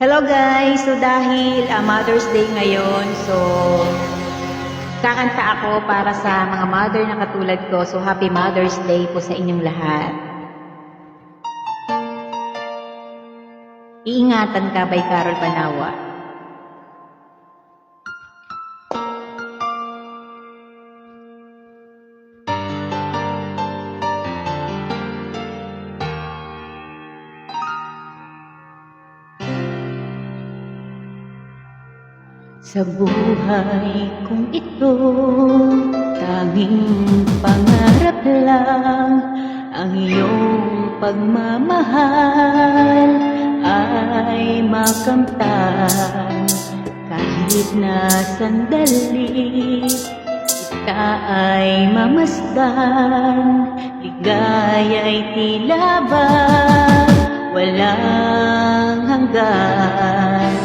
Hello guys! So dahil Mother's Day ngayon, so kakanta ako para sa mga mother na katulad ko. So Happy Mother's Day po sa inyong lahat. Iingatan ka by Carol Banawa. Sa buhay kong ito, tanging pangarap lang ang iyong pagmamahal ay makamtan. Kahit na sandali, kita ay mamasdan. Ligaya'y tila ba walang hanggan.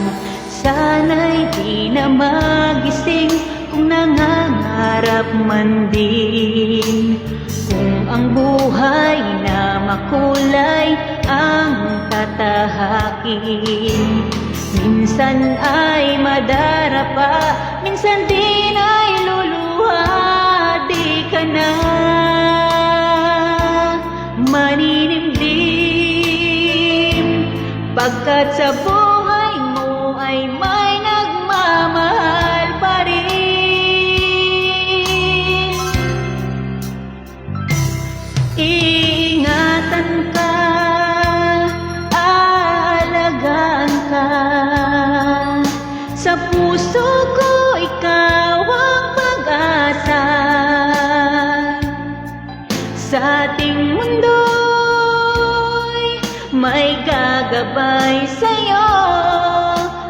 Sana'y di na magising kung nangangarap man din. Kung ang buhay na makulay ang tatahakin. Minsan ay madarapa, minsan din ay luluha. Di ka na maninimdim, pagkat sa buhay mo ay may nagmamahal pa rin. Ingatan ka, aalagaan ka. Sa puso ko ikaw ang pag-asa. Sa ating mundo'y may gagabay sa'yo.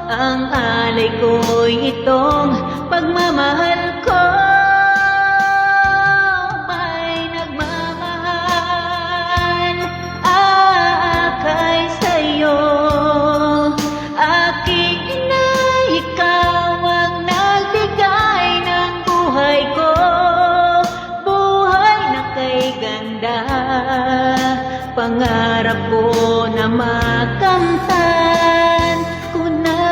Ang alay ko'y itong pagmamahal ko. May nagmamahal, aakay sa'yo. Aking ina, ikaw ang nagbigay ng buhay ko. Buhay na kay ganda, pangarap ko na makamtan ko na.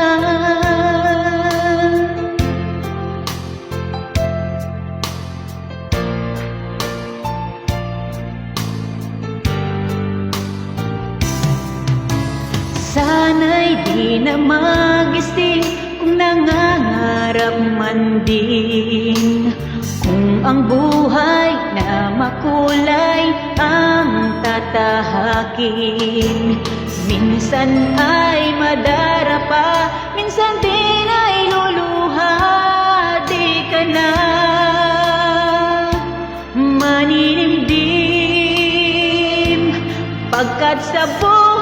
Sana'y di na magising kung nangangarap man din. Kung ang buhay na makulay ang tatahakin. Minsan ay madarapa, minsan din ay luluha. Di ka na maninimdim, pagkat sa buhay